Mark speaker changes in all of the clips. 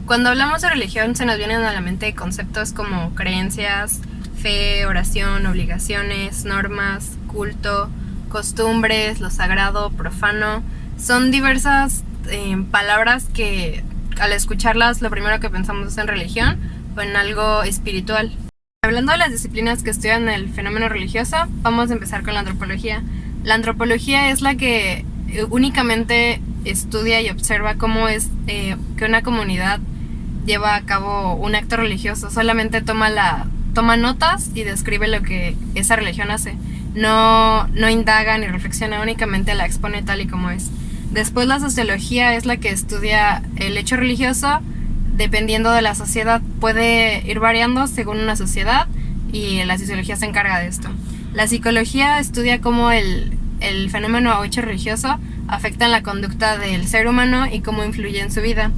Speaker 1: Cuando hablamos de religión se nos vienen a la mente conceptos como creencias, fe, oración, obligaciones, normas, culto, costumbres, lo sagrado, profano. Son diversas palabras que al escucharlas lo primero que pensamos es en religión o en algo espiritual. Hablando de las disciplinas que estudian el fenómeno religioso, vamos a empezar con la antropología. La antropología es la que únicamente estudia y observa cómo es que una comunidad lleva a cabo un acto religioso. Solamente toma notas y describe lo que esa religión hace. No indaga ni reflexiona, únicamente la expone tal y como es. Después la sociología es la que estudia el hecho religioso dependiendo de la sociedad. Puede ir variando según una sociedad y la sociología se encarga de esto. La psicología estudia cómo el fenómeno o hecho religioso afecta en la conducta del ser humano y cómo influye en su vida.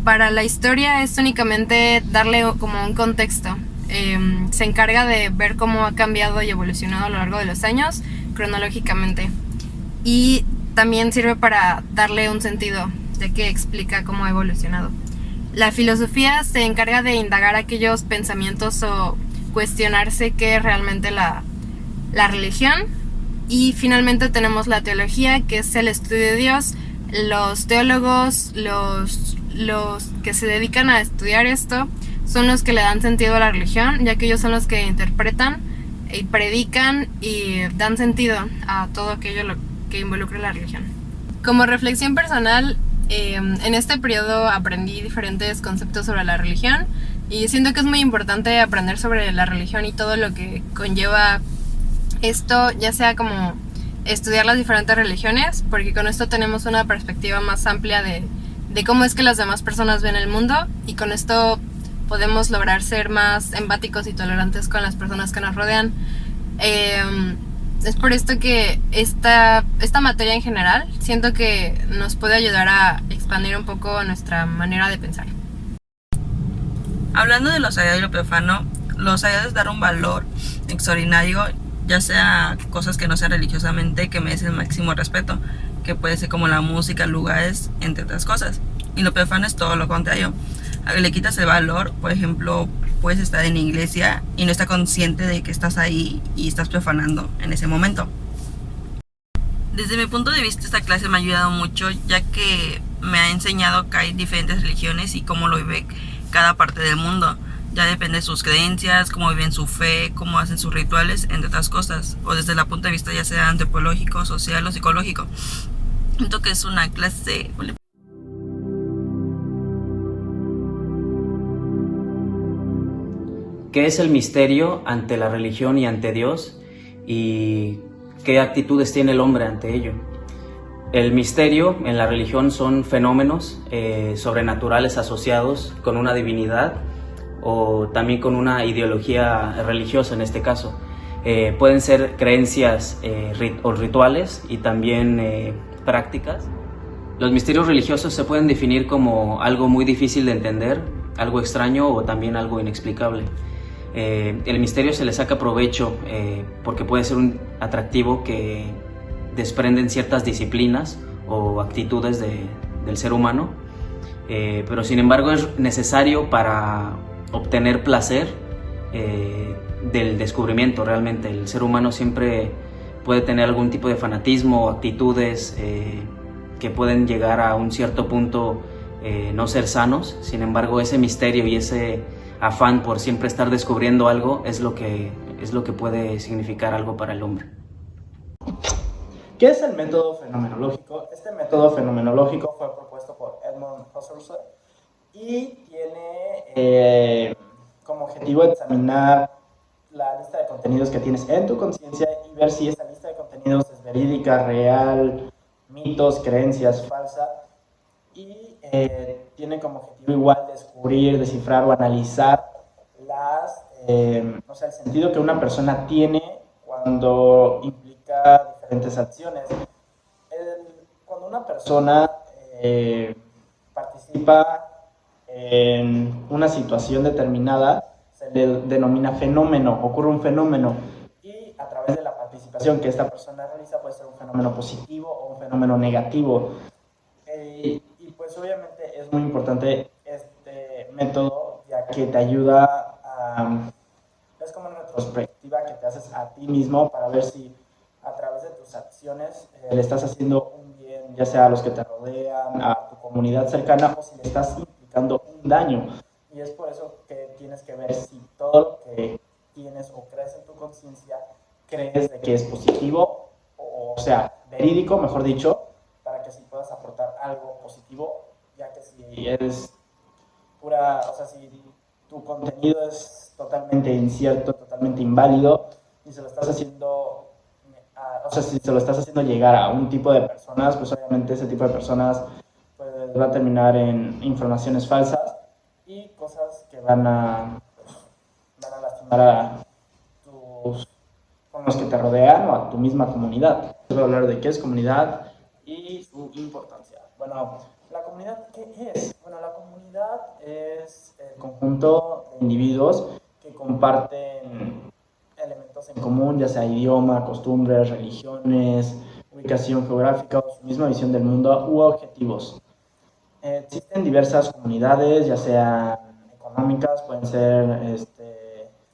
Speaker 1: Para la historia es únicamente darle como un contexto. Se encarga de ver cómo ha cambiado y evolucionado a lo largo de los años cronológicamente. Y también sirve para darle un sentido, ya que explica cómo ha evolucionado. La filosofía se encarga de indagar aquellos pensamientos o cuestionarse qué es realmente la religión. Y finalmente tenemos la teología, que es el estudio de Dios. Los teólogos, los que se dedican a estudiar esto, son los que le dan sentido a la religión, ya que ellos son los que interpretan y predican y dan sentido a todo aquello que involucra la religión. Como reflexión personal, en este periodo aprendí diferentes conceptos sobre la religión y siento que es muy importante aprender sobre la religión y todo lo que conlleva esto, ya sea como estudiar las diferentes religiones, porque con esto tenemos una perspectiva más amplia de cómo es que las demás personas ven el mundo, y con esto podemos lograr ser más empáticos y tolerantes con las personas que nos rodean. Es por esto que esta materia en general siento que nos puede ayudar a expandir un poco nuestra manera de pensar.
Speaker 2: Hablando de lo sagrado y lo profano, lo sagrado es dar un valor extraordinario, ya sea cosas que no sean religiosamente, que merecen el máximo respeto, que puede ser como la música, lugares, entre otras cosas. Y lo profano es todo lo contrario. Le quitas el valor, por ejemplo, puedes estar en la iglesia y no estar consciente de que estás ahí y estás profanando en ese momento. Desde mi punto de vista, esta clase me ha ayudado mucho, ya que me ha enseñado que hay diferentes religiones y cómo lo vive cada parte del mundo. Ya depende de sus creencias, cómo viven su fe, cómo hacen sus rituales, entre otras cosas. O desde el punto de vista ya sea antropológico, social o psicológico. Siento que es una clase...
Speaker 3: ¿Qué es el misterio ante la religión y ante Dios? ¿Y qué actitudes tiene el hombre ante ello? El misterio en la religión son fenómenos sobrenaturales asociados con una divinidad o también con una ideología religiosa en este caso. Pueden ser creencias o rituales y también prácticas. Los misterios religiosos se pueden definir como algo muy difícil de entender, algo extraño o también algo inexplicable. El misterio se le saca provecho porque puede ser un atractivo que desprenden ciertas disciplinas o actitudes del ser humano, pero sin embargo es necesario para obtener placer del descubrimiento. Realmente el ser humano siempre puede tener algún tipo de fanatismo o actitudes que pueden llegar a un cierto punto no ser sanos. Sin embargo, ese misterio y ese afán por siempre estar descubriendo algo es lo que puede significar algo para el hombre.
Speaker 4: ¿Qué es el método fenomenológico? Este método fenomenológico fue propuesto por Edmund Husserl y tiene como objetivo examinar la lista de contenidos que tienes en tu conciencia y ver si esa lista de contenidos es verídica, real, mitos, creencias, falsa, y tiene como objetivo igual descubrir, descifrar o analizar el sentido que una persona tiene cuando implica diferentes acciones. Cuando una persona participa en una situación determinada, se le denomina fenómeno, ocurre un fenómeno, y a través de la participación que esta persona realiza puede ser un fenómeno positivo o un fenómeno negativo. Y pues obviamente es muy importante método, ya que te ayuda a... Es como una retrospectiva que te haces a ti mismo para ver si a través de tus acciones le estás haciendo un bien, ya sea a los que te rodean, a tu comunidad cercana, o si le estás implicando un daño. Y es por eso que tienes que ver si todo lo que tienes o crees en tu conciencia crees de que es positivo, o sea, verídico, mejor dicho, para que así puedas aportar algo positivo, ya que si eres pura, o sea, si tu contenido es totalmente incierto, totalmente inválido, y se lo estás haciendo, o sea, si se lo estás haciendo llegar a un tipo de personas, pues obviamente ese tipo de personas pues, va a terminar en informaciones falsas y cosas que van a lastimar a tus, con los que te rodean o a tu misma comunidad. Voy a hablar de qué es comunidad y su importancia. Bueno, ¿la comunidad qué es? Bueno, la comunidad es el conjunto de individuos que comparten elementos en común, ya sea idioma, costumbres, religiones, ubicación geográfica o su misma visión del mundo u objetivos. Existen diversas comunidades, ya sean económicas, pueden ser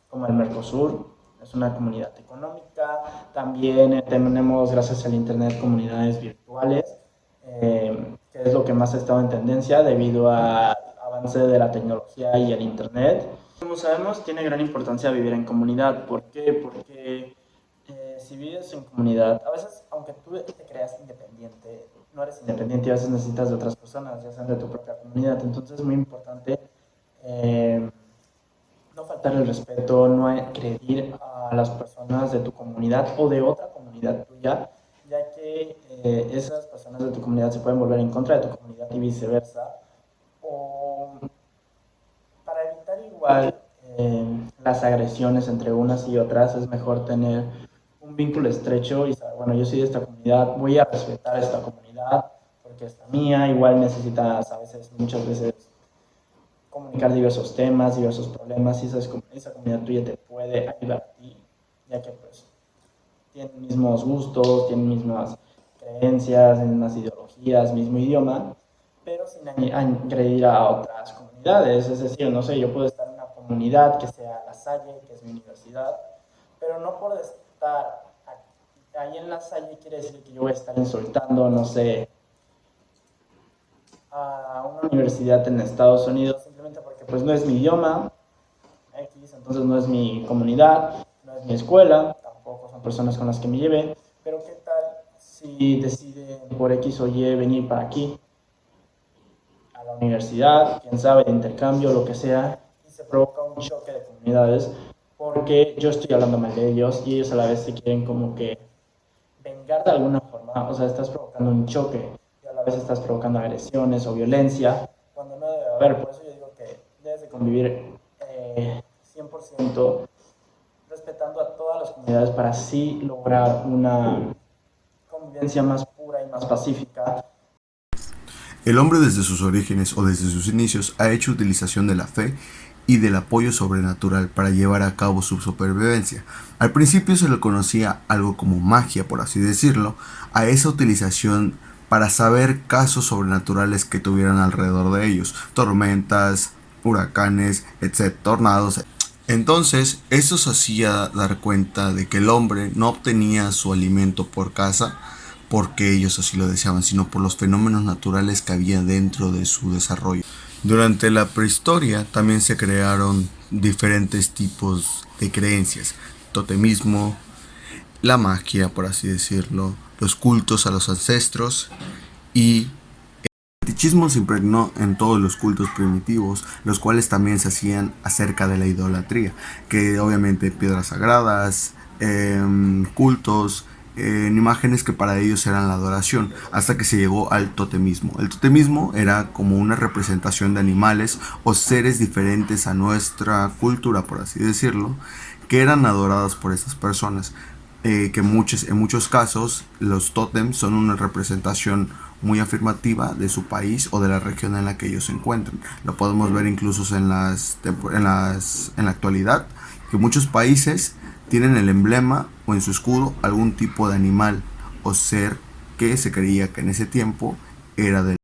Speaker 4: como el Mercosur, es una comunidad económica. También tenemos, gracias al Internet, comunidades virtuales, que es lo que más ha estado en tendencia debido al avance de la tecnología y el Internet. Como sabemos, tiene gran importancia vivir en comunidad. ¿Por qué? Porque si vives en comunidad, a veces, aunque tú te creas independiente, no eres independiente y a veces necesitas de otras personas, ya sean de tu propia comunidad. Entonces es muy importante no faltar el respeto, no agredir a las personas de tu comunidad o de otra comunidad tuya, ya que esas personas de tu comunidad se pueden volver en contra de tu comunidad y viceversa. O para evitar igual las agresiones entre unas y otras, es mejor tener un vínculo estrecho y saber, bueno, yo soy de esta comunidad, voy a respetar esta comunidad porque es la mía. Igual necesitas muchas veces comunicar diversos temas, diversos problemas, y esa comunidad tuya te puede ayudar a ti, ya que pues tienen mismos gustos, tienen mismas creencias, mismas ideologías, mismo idioma, pero sin agredir a otras comunidades. Es decir, no sé, yo puedo estar en una comunidad que sea La Salle, que es mi universidad, pero no por estar ahí en La Salle quiere decir que yo voy a estar insultando, no sé, a una universidad en Estados Unidos, simplemente porque pues no es mi idioma, X, entonces no es mi comunidad, no es mi escuela, tampoco son personas con las que me lleve, pero qué tal si deciden por X o Y venir para aquí, a la universidad, quién sabe, de intercambio, lo que sea, y se provoca un choque de comunidades, porque yo estoy hablando mal de ellos y ellos a la vez se quieren como que vengar de alguna forma. O sea, estás provocando un choque y a la vez estás provocando agresiones o violencia, cuando no debe haber. Por eso yo digo que debes de convivir 100% respetando a todas las comunidades para así lograr una convivencia más pura y más pacífica.
Speaker 5: El hombre desde sus orígenes o desde sus inicios ha hecho utilización de la fe y del apoyo sobrenatural para llevar a cabo su supervivencia. Al principio se le conocía algo como magia, por así decirlo, a esa utilización para saber casos sobrenaturales que tuvieran alrededor de ellos, tormentas, huracanes, etc., tornados. Entonces, eso se hacía dar cuenta de que el hombre no obtenía su alimento por caza, porque ellos así lo deseaban, sino por los fenómenos naturales que había dentro de su desarrollo. Durante la prehistoria también se crearon diferentes tipos de creencias: totemismo, la magia, por así decirlo, los cultos a los ancestros, y el misticismo se impregnó en todos los cultos primitivos, los cuales también se hacían acerca de la idolatría, que obviamente piedras sagradas, cultos, imágenes que para ellos eran la adoración, hasta que se llegó al totemismo. El totemismo era como una representación de animales o seres diferentes a nuestra cultura, por así decirlo, que eran adoradas por estas personas, que en muchos casos los tótems son una representación muy afirmativa de su país o de la región en la que ellos se encuentran. Lo podemos ver incluso en la actualidad, que muchos países tienen el emblema o en su escudo algún tipo de animal o ser que se creía que en ese tiempo era del.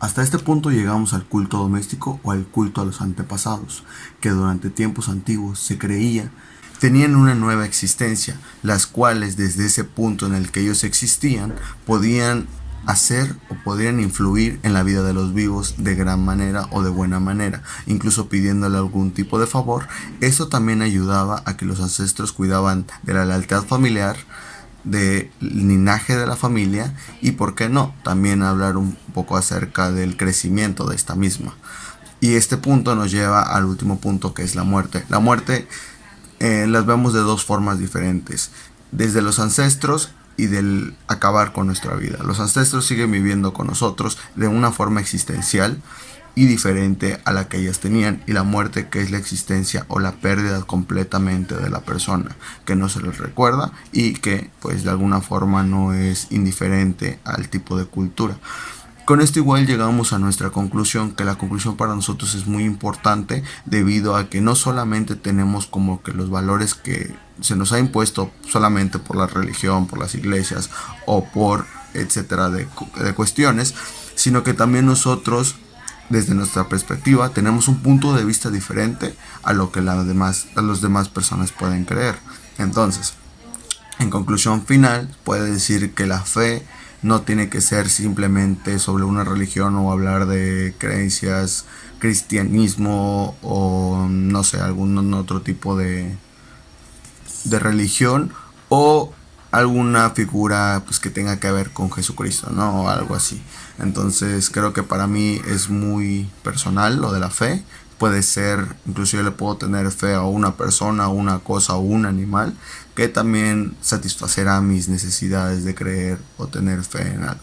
Speaker 5: Hasta este punto llegamos al culto doméstico o al culto a los antepasados, que durante tiempos antiguos se creía tenían una nueva existencia, las cuales desde ese punto en el que ellos existían podían hacer o podrían influir en la vida de los vivos de gran manera o de buena manera, incluso pidiéndole algún tipo de favor. Eso también ayudaba a que los ancestros cuidaban de la lealtad familiar, del linaje de la familia y, por qué no, también hablar un poco acerca del crecimiento de esta misma. Y este punto nos lleva al último punto, que es la muerte. La muerte las vemos de dos formas diferentes, desde los ancestros y del acabar con nuestra vida. Los ancestros siguen viviendo con nosotros de una forma existencial y diferente a la que ellas tenían, y la muerte, que es la existencia o la pérdida completamente de la persona, que no se les recuerda y que pues de alguna forma no es indiferente al tipo de cultura. Con esto igual llegamos a nuestra conclusión, que la conclusión para nosotros es muy importante debido a que no solamente tenemos como que los valores que se nos ha impuesto solamente por la religión, por las iglesias o por etcétera de cuestiones, sino que también nosotros desde nuestra perspectiva tenemos un punto de vista diferente a lo que las demás personas pueden creer. Entonces, en conclusión final, puede decir que la fe no tiene que ser simplemente sobre una religión o hablar de creencias, cristianismo o no sé, algún otro tipo de religión o alguna figura pues que tenga que ver con Jesucristo, ¿no? O algo así. Entonces creo que para mí es muy personal lo de la fe. Puede ser, inclusive le puedo tener fe a una persona, a una cosa o un animal que también satisfacerá mis necesidades de creer o tener fe en algo.